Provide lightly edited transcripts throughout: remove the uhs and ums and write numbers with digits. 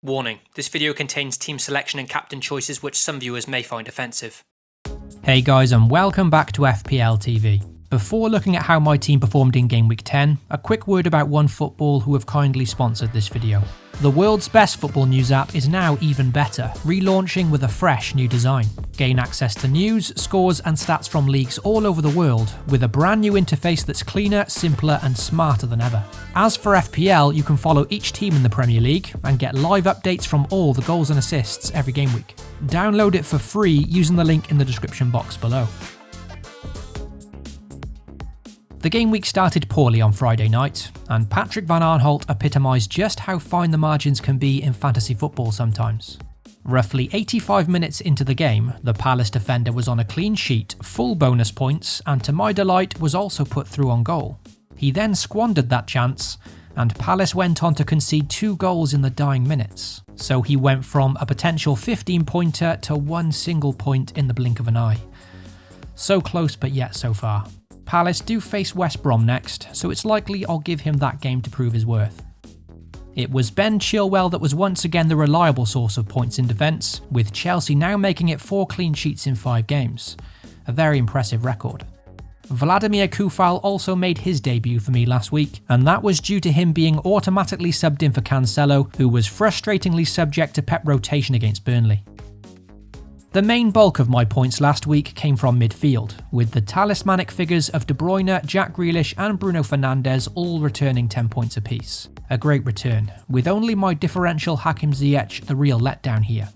Warning, this video contains team selection and captain choices which some viewers may find offensive. Hey guys, and welcome back to FPL TV. Before looking at how my team performed in Gameweek 10, a quick word about OneFootball who have kindly sponsored this video. The world's best football news app is now even better, relaunching with a fresh new design. Gain access to news, scores and stats from leagues all over the world, with a brand new interface that's cleaner, simpler and smarter than ever. As for FPL, you can follow each team in the Premier League and get live updates from all the goals and assists every game week. Download it for free using the link in the description box below. The game week started poorly on Friday night, and Patrick Van Aanholt epitomised just how fine the margins can be in fantasy football sometimes. Roughly 85 minutes into the game, the Palace defender was on a clean sheet, full bonus points, and to my delight was also put through on goal. He then squandered that chance, and Palace went on to concede 2 goals in the dying minutes. So he went from a potential 15-pointer to 1 single point in the blink of an eye. So close but yet so far. Palace do face West Brom next, so it's likely I'll give him that game to prove his worth. It was Ben Chilwell that was once again the reliable source of points in defence, with Chelsea now making it 4 clean sheets in 5 games. A very impressive record. Vladimir Kufal also made his debut for me last week, and that was due to him being automatically subbed in for Cancelo, who was frustratingly subject to Pep rotation against Burnley. The main bulk of my points last week came from midfield, with the talismanic figures of De Bruyne, Jack Grealish and Bruno Fernandes all returning 10 points apiece. A great return, with only my differential Hakim Ziyech the real letdown here.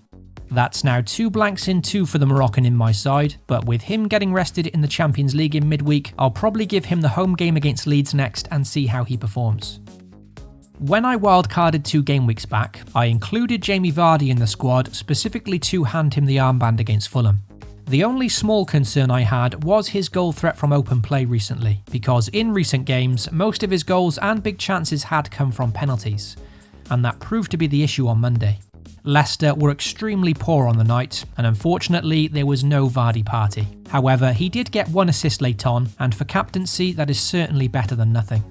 That's now 2 blanks in 2 for the Moroccan in my side, but with him getting rested in the Champions League in midweek, I'll probably give him the home game against Leeds next and see how he performs. When I wildcarded 2 game weeks back, I included Jamie Vardy in the squad specifically to hand him the armband against Fulham. The only small concern I had was his goal threat from open play recently, because in recent games, most of his goals and big chances had come from penalties, and that proved to be the issue on Monday. Leicester were extremely poor on the night, and unfortunately there was no Vardy party. However, he did get 1 assist late on, and for captaincy that is certainly better than nothing.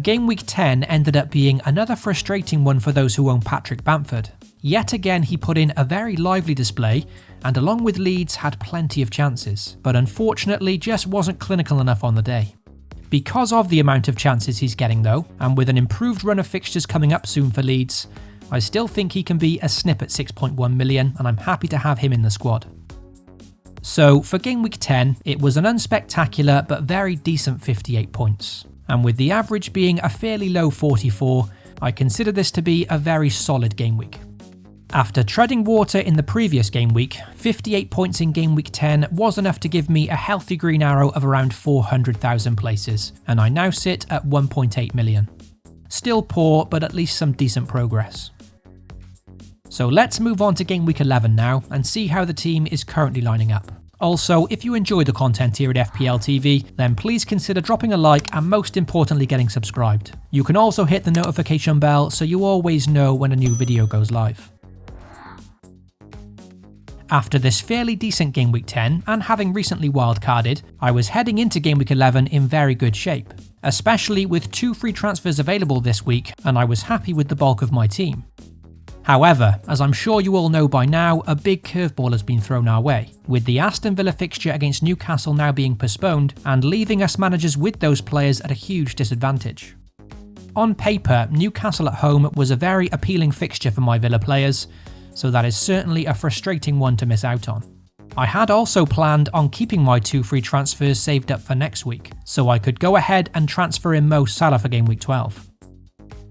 Game week 10 ended up being another frustrating one for those who own Patrick Bamford. Yet again he put in a very lively display and along with Leeds had plenty of chances, but unfortunately just wasn't clinical enough on the day. Because of the amount of chances he's getting though, and with an improved run of fixtures coming up soon for Leeds, I still think he can be a snip at 6.1 million and I'm happy to have him in the squad. So for game week 10, it was an unspectacular but very decent 58 points. And with the average being a fairly low 44, I consider this to be a very solid game week. After treading water in the previous game week, 58 points in game week 10 was enough to give me a healthy green arrow of around 400,000 places, and I now sit at 1.8 million. Still poor, but at least some decent progress. So let's move on to game week 11 now and see how the team is currently lining up. Also, if you enjoy the content here at FPL TV, then please consider dropping a like and most importantly getting subscribed. You can also hit the notification bell so you always know when a new video goes live. After this fairly decent game week 10 and having recently wildcarded, I was heading into game week 11 in very good shape, especially with 2 free transfers available this week and I was happy with the bulk of my team. However, as I'm sure you all know by now, a big curveball has been thrown our way, with the Aston Villa fixture against Newcastle now being postponed and leaving us managers with those players at a huge disadvantage. On paper, Newcastle at home was a very appealing fixture for my Villa players, so that is certainly a frustrating one to miss out on. I had also planned on keeping my 2 free transfers saved up for next week, so I could go ahead and transfer in Mo Salah for game week 12.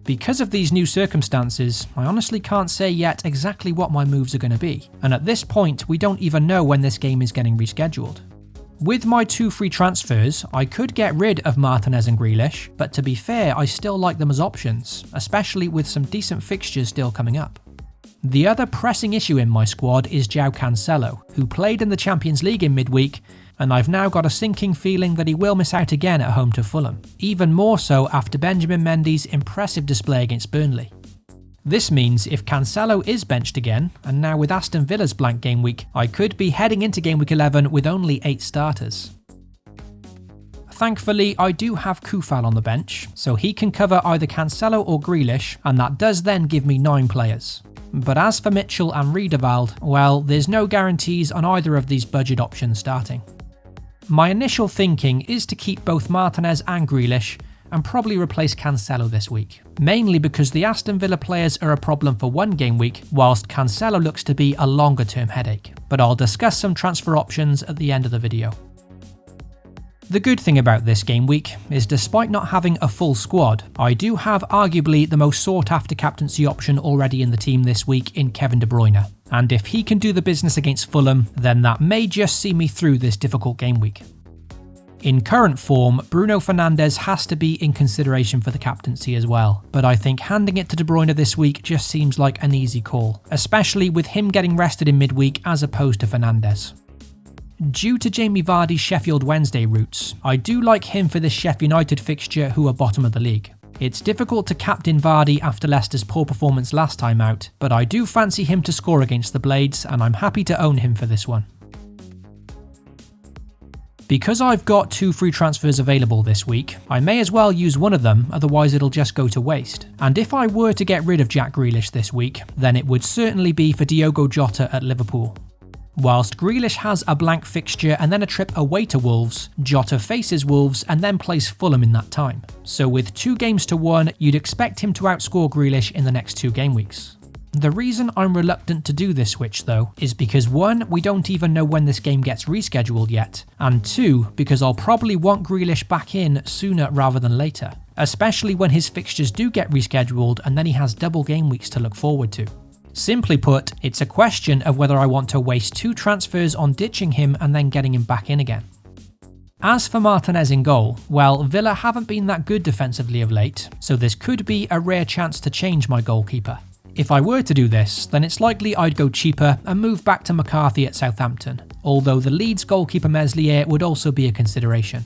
Because of these new circumstances, I honestly can't say yet exactly what my moves are going to be, and at this point we don't even know when this game is getting rescheduled. With my 2 free transfers, I could get rid of Martinez and Grealish, but to be fair I still like them as options, especially with some decent fixtures still coming up. The other pressing issue in my squad is João Cancelo, who played in the Champions League in midweek, and I've now got a sinking feeling that he will miss out again at home to Fulham, even more so after Benjamin Mendy's impressive display against Burnley. This means if Cancelo is benched again, and now with Aston Villa's blank game week, I could be heading into game week 11 with only 8 starters. Thankfully, I do have Kufal on the bench, so he can cover either Cancelo or Grealish, and that does then give me 9 players. But as for Mitchell and Riedewald, well, there's no guarantees on either of these budget options starting. My initial thinking is to keep both Martinez and Grealish, and probably replace Cancelo this week, mainly because the Aston Villa players are a problem for one game week, whilst Cancelo looks to be a longer term headache, but I'll discuss some transfer options at the end of the video. The good thing about this game week is despite not having a full squad, I do have arguably the most sought after captaincy option already in the team this week in Kevin De Bruyne, and if he can do the business against Fulham, then that may just see me through this difficult game week. In current form, Bruno Fernandes has to be in consideration for the captaincy as well, but I think handing it to De Bruyne this week just seems like an easy call, especially with him getting rested in midweek as opposed to Fernandes. Due to Jamie Vardy's Sheffield Wednesday roots, I do like him for this Sheffield United fixture who are bottom of the league. It's difficult to captain Vardy after Leicester's poor performance last time out, but I do fancy him to score against the Blades and I'm happy to own him for this one. Because I've got 2 free transfers available this week, I may as well use one of them, otherwise it'll just go to waste. And if I were to get rid of Jack Grealish this week, then it would certainly be for Diogo Jota at Liverpool. Whilst Grealish has a blank fixture and then a trip away to Wolves, Jota faces Wolves and then plays Fulham in that time. So with 2 games to 1, you'd expect him to outscore Grealish in the next 2 game weeks. The reason I'm reluctant to do this switch though is because 1, we don't even know when this game gets rescheduled yet, and 2, because I'll probably want Grealish back in sooner rather than later, especially when his fixtures do get rescheduled and then he has double game weeks to look forward to. Simply put, it's a question of whether I want to waste 2 transfers on ditching him and then getting him back in again. As for Martinez in goal, well, Villa haven't been that good defensively of late, so this could be a rare chance to change my goalkeeper. If I were to do this, then it's likely I'd go cheaper and move back to McCarthy at Southampton, although the Leeds goalkeeper Meslier would also be a consideration.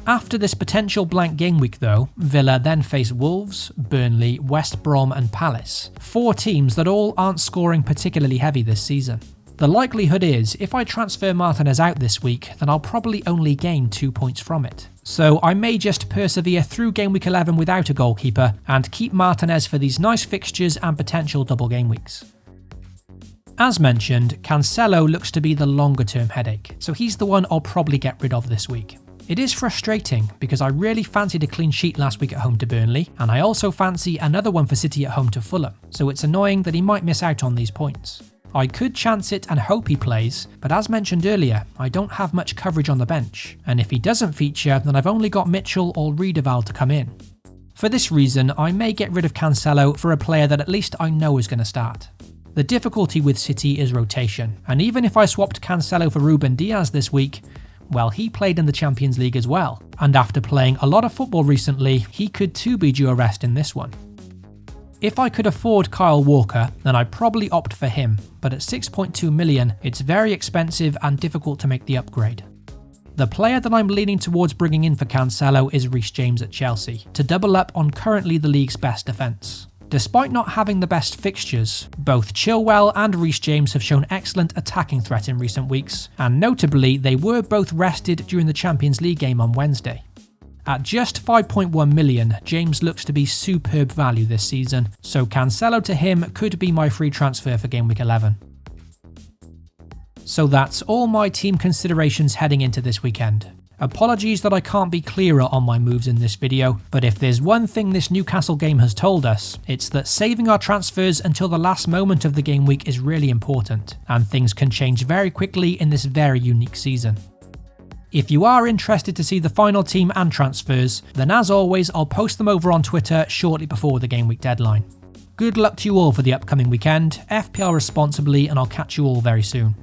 After this potential blank game week though, Villa then face Wolves, Burnley, West Brom and Palace, 4 teams that all aren't scoring particularly heavy this season. The likelihood is, if I transfer Martinez out this week, then I'll probably only gain 2 points from it. So I may just persevere through game week 11 without a goalkeeper and keep Martinez for these nice fixtures and potential double game weeks. As mentioned, Cancelo looks to be the longer term headache, so he's the one I'll probably get rid of this week. It is frustrating because I really fancied a clean sheet last week at home to Burnley, and I also fancy another one for City at home to Fulham, so it's annoying that he might miss out on these points. I could chance it and hope he plays, but as mentioned earlier, I don't have much coverage on the bench, and if he doesn't feature, then I've only got Mitchell or Riedewald to come in. For this reason, I may get rid of Cancelo for a player that at least I know is going to start. The difficulty with City is rotation, and even if I swapped Cancelo for Ruben Diaz this week, well, he played in the Champions League as well, and after playing a lot of football recently, he could too be due a rest in this one. If I could afford Kyle Walker, then I'd probably opt for him, but at 6.2 million, it's very expensive and difficult to make the upgrade. The player that I'm leaning towards bringing in for Cancelo is Reece James at Chelsea, to double up on currently the league's best defence. Despite not having the best fixtures, both Chilwell and Reece James have shown excellent attacking threat in recent weeks, and notably they were both rested during the Champions League game on Wednesday. At just 5.1 million, James looks to be superb value this season, so Cancelo to him could be my free transfer for Game Week 11. So that's all my team considerations heading into this weekend. Apologies that I can't be clearer on my moves in this video, but if there's one thing this Newcastle game has told us, it's that saving our transfers until the last moment of the game week is really important, and things can change very quickly in this very unique season. If you are interested to see the final team and transfers, then as always I'll post them over on Twitter shortly before the game week deadline. Good luck to you all for the upcoming weekend, FPL responsibly, and I'll catch you all very soon.